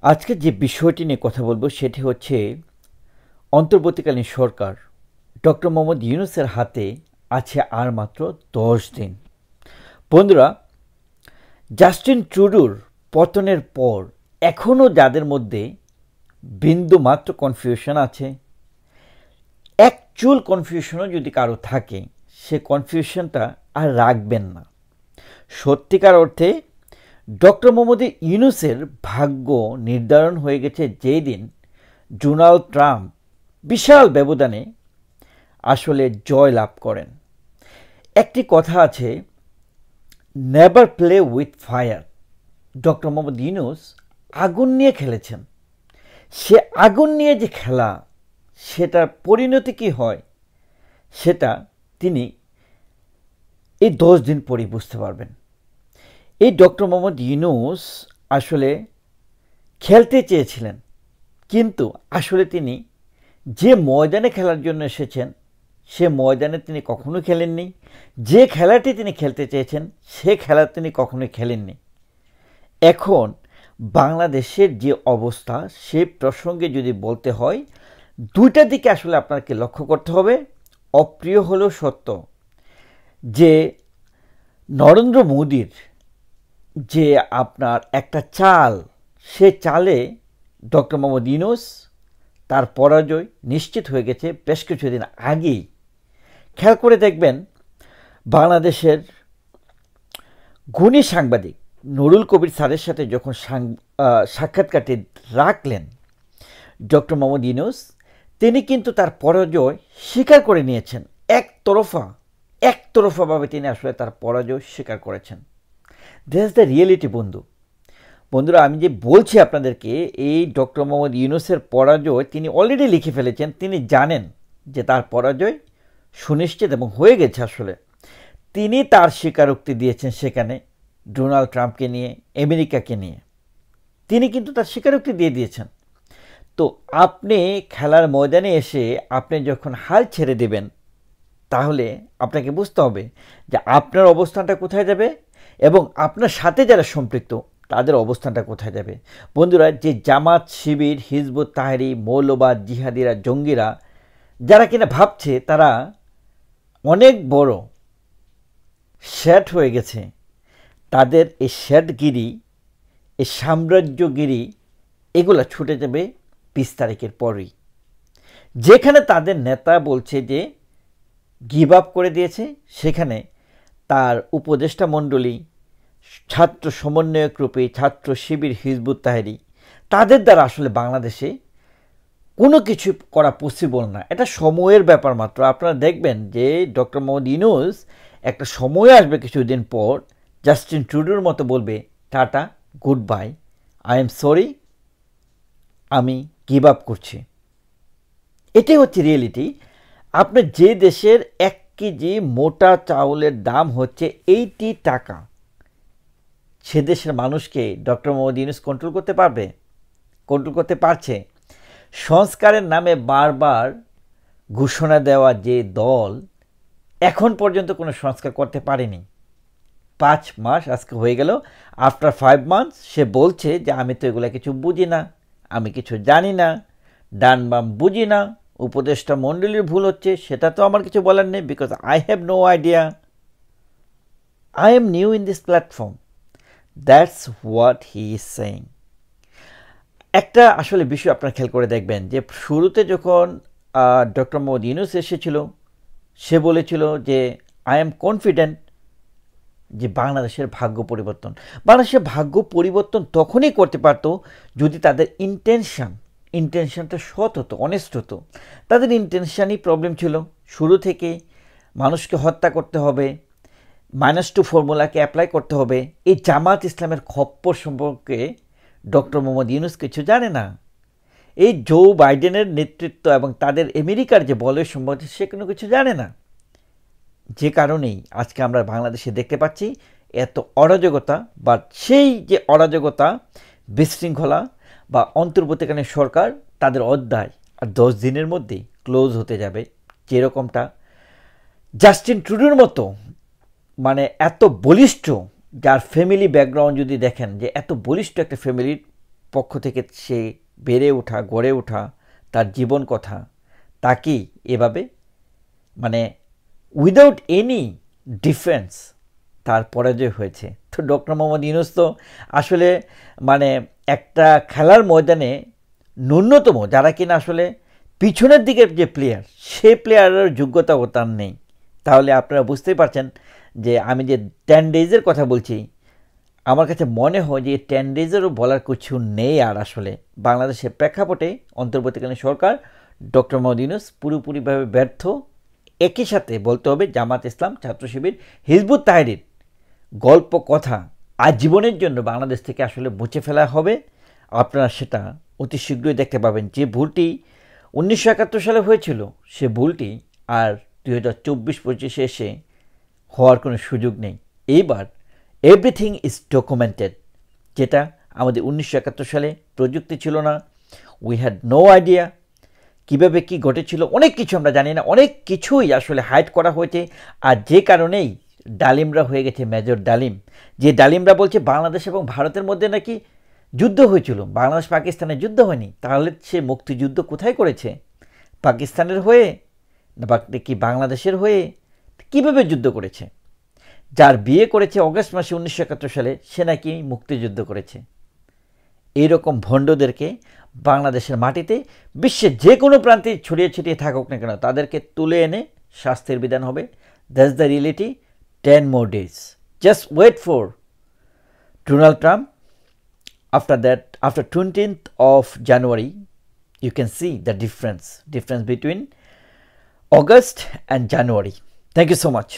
আজকে যে বিষয়টি নিয়ে কথা বলবো সেটি হচ্ছে অন্তর্বর্তীকালীন সরকার ডক্টর মোহাম্মদ ইউনূসের হাতে আছে আর মাত্র 10 দিন। বন্ধুরা, জাস্টিন ট্রুডোর পতনের পর এখনও যাদের মধ্যে বিন্দু মাত্র কনফিউশন আছে, অ্যাকচুয়াল কনফিউশনও যদি কারো থাকে, সে কনফিউশনটা আর রাখবেন না। সত্যিকার অর্থে ডক্টর মোহাম্মদ ইউনূসের ভাগ্য নির্ধারণ হয়ে গেছে যেই দিন ডোনাল্ড ট্রাম্প বিশাল ব্যবধানে আসলে জয় লাভ করেন। একটি কথা আছে, never play with fire. Doctor Mohammad Yunus আগুন নিয়ে খেলেছেন। সে আগুন নিয়ে যে খেলা, সেটার পরিণতি কী হয় সেটা তিনি এই 10 দিন পরেই বুঝতে পারবেন। এই ডক্টর মোহাম্মদ ইউনূস আসলে খেলতে চেয়েছিলেন, কিন্তু আসলে তিনি যে ময়দানে খেলার জন্য এসেছেন সে ময়দানে তিনি কখনো খেলেননি। যে খেলাটি তিনি খেলতে চেয়েছেন সে খেলা তিনি কখনোই খেলেননি। এখন বাংলাদেশের যে অবস্থা, সে প্রসঙ্গে যদি বলতে হয়, দুইটা দিকে আসলে আপনাকে লক্ষ্য করতে হবে। অপ্রিয় হলেও সত্য যে নরেন্দ্র মোদীর যে আপনার একটা চাল, সে চালে ডক্টর মোহাম্মদ ইউনূস তার পরাজয় নিশ্চিত হয়ে গেছে বেশ কিছুদিন আগেই। খেয়াল করে দেখবেন, বাংলাদেশের গুণী সাংবাদিক নুরুল কবির স্যারের সাথে যখন সাক্ষাৎকারটি রাখলেন ডক্টর মোহাম্মদ ইউনূস, তিনি কিন্তু তার পরাজয় স্বীকার করে নিয়েছেন। একতরফাভাবে তিনি আসলে তার পরাজয় স্বীকার করেছেন। This is the reality. বন্ধুরা, আমি যে বলছি আপনাদেরকে, এই ডক্টর মোহাম্মদ ইউনূসের পরাজয় তিনি অলরেডি লিখে ফেলেছেন। তিনি জানেন যে তার পরাজয় সুনিশ্চিত এবং হয়ে গেছে। আসলে তিনি তার স্বীকারোক্তি দিয়েছেন সেখানে ডোনাল্ড ট্রাম্পকে নিয়ে, আমেরিকাকে নিয়ে তিনি কিন্তু তার স্বীকারোক্তি দিয়ে দিয়েছেন। তো আপনি খেলার ময়দানে এসে আপনি যখন হাল ছেড়ে দেবেন, তাহলে আপনাকে বুঝতে হবে যে আপনার অবস্থানটা কোথায় যাবে এবং আপনার সাথে যারা সম্পৃক্ত তাদের অবস্থানটা কোথায় যাবে। বন্ধুরা, যে জামাত, শিবির, হিজবুত তাহরির, মৌলবাদ, জিহাদিরা, জঙ্গিরা যারা কিনা ভাবছে তারা অনেক বড় শ্যাট হয়ে গেছে, তাদের এই শ্যাটগিরি, এই সাম্রাজ্যগিরি, এগুলা ছুটে যাবে 20 তারিখের পরই। যেখানে তাদের নেতা বলছে যে গিভ আপ করে দিয়েছে, সেখানে তার উপদেষ্টা মণ্ডলী, ছাত্র সমন্বয়ক রূপে ছাত্র শিবির, হিজবুত তাহরির, তাদের দ্বারা আসলে বাংলাদেশে কোনো কিছু করা পসিবল না। এটা সময়ের ব্যাপার মাত্র। আপনারা দেখবেন যে ডক্টর মোহাম্মদ ইউনূস একটা সময় আসবে কিছুদিন পর, জাস্টিন ট্রুডোর মতো বলবে, tata, good bye, I am sorry, আমি গিভ আপ করছি। এটাই হচ্ছে রিয়েলিটি। আপনার যে দেশের 1 কেজি মোটা চাউলের দাম হচ্ছে 80 টাকা, সে দেশের মানুষকে ডক্টর মোহাম্মদ ইউনূস কন্ট্রোল করতে পারছে। সংস্কারের নামে বারবার ঘোষণা দেওয়া যে দল এখন পর্যন্ত কোনো সংস্কার করতে পারেনি। 5 মাস আজকে হয়ে গেল। আফটার 5 মান্থস সে বলছে যে আমি তো এগুলো কিছু বুঝি না, আমি কিছু জানি না, ডান বাম বুঝি না, উপদেষ্টা মণ্ডলীর ভুল হচ্ছে, সেটা তো আমার কিছু বলার নেই, because I have no idea, I am new in this platform. That's what he is saying. একটা আসলে বিষয় আপনারা খেয়াল করে দেখবেন যে শুরুতে যখন ডক্টর মোহাম্মদ ইউনূস এসেছিল, সে বলেছিল যে আই এম কনফিডেন্ট যে বাংলাদেশের বাংলাদেশের ভাগ্য পরিবর্তন তখনই করতে পারতো যদি তাদের ইন্টেনশনটা সৎ হতো, অনেস্ট হতো। তাদের ইন্টেনশনই প্রবলেম ছিল। শুরু থেকে মানুষকে হত্যা করতে হবে, -2 ফর্মুলাকে অ্যাপ্লাই করতে হবে। এই জামাত ইসলামের খপ্পর সম্পর্কে ডক্টর মোহাম্মদ ইউনূস কিছু জানে না। এই জো বাইডেনের নেতৃত্ব এবং তাদের আমেরিকার যে বলয় সম্পর্কে সে কোনো কিছু জানে না। যে কারণেই আজকে আমরা বাংলাদেশে দেখতে পাচ্ছি এত অরাজকতা, বা সেই যে অরাজকতা, বিশৃঙ্খলা বা অন্তর্বর্তীকালীন সরকার, তাদের অধ্যায় আর 10 দিনের মধ্যে ক্লোজ হতে যাবে। যেরকমটা জাস্টিন ট্রুডোর মতো মানে এত বলিষ্ঠ, যার ফ্যামিলি ব্যাকগ্রাউন্ড যদি দেখেন যে এত বলিষ্ঠ একটা ফ্যামিলির পক্ষ থেকে সে বেড়ে ওঠা, গড়ে ওঠা, তার জীবন কথা, তাকেই এভাবে মানে উইদাউট এনি ডিফারেন্স তার পরাজয় হয়েছে। তো ডক্টর মোহাম্মদ ইউনূস তো আসলে মানে একটা খেলার ময়দানে ন্যূনতম যারা কিনা আসলে পিছনের দিকের যে প্লেয়ার, সে প্লেয়ারের যোগ্যতাও তার নেই। তাহলে আপনারা বুঝতেই পারছেন যে আমি যে 10 ডেজের কথা বলছি, আমার কাছে মনে হয় যে 10 ডেজেরও বলার কিছু নেই আর আসলে বাংলাদেশের প্রেক্ষাপটে অন্তর্বর্তীকালীন সরকার, ডক্টর মোহাম্মদ ইউনূস পুরোপুরিভাবে ব্যর্থ। একই সাথে বলতে হবে জামাত ইসলাম, ছাত্র শিবির, হিজবুত তাহরির গল্প কথা আজীবনের জন্য বাংলাদেশ থেকে আসলে মুছে ফেলা হবে। আপনারা সেটা অতি শীঘ্রই দেখতে পাবেন। যে ভুলটি 1971 সালে হয়েছিল, সে ভুলটি আর 2024-25 এসে হওয়ার কোনো সুযোগ নেই। এইবার এভরিথিং ইজ ডকুমেন্টেড, যেটা আমাদের 1971 সালে প্রযুক্তি ছিল না, উই হ্যাড নো আইডিয়া কীভাবে কী ঘটেছিল, অনেক কিছু আমরা জানি না, অনেক কিছুই আসলে হাইড করা হয়েছে। আর যে কারণেই ডালিমরা হয়ে গেছে মেজর ডালিম, যে ডালিমরা বলছে বাংলাদেশ এবং ভারতের মধ্যে নাকি যুদ্ধ হয়েছিল, বাংলাদেশ পাকিস্তানের যুদ্ধ হয়নি। তাহলে সে মুক্তিযুদ্ধ কোথায় করেছে? পাকিস্তানের হয়ে কি বাংলাদেশের হয়ে? কীভাবে যুদ্ধ করেছে? যার বিয়ে করেছে অগস্ট মাসে 1971 সালে, সে নাকি মুক্তিযুদ্ধ করেছে। এইরকম ভণ্ডদেরকে বাংলাদেশের মাটিতে বিশ্বের যে কোনো প্রান্তে ছড়িয়ে ছিটিয়ে থাকুক না কেন, তাদেরকে তুলে এনে শাস্তির বিধান হবে। That's the reality. 10 more days. Just wait for Donald Trump. After that, after 20th of January, you can see the difference between August and January. Thank you so much.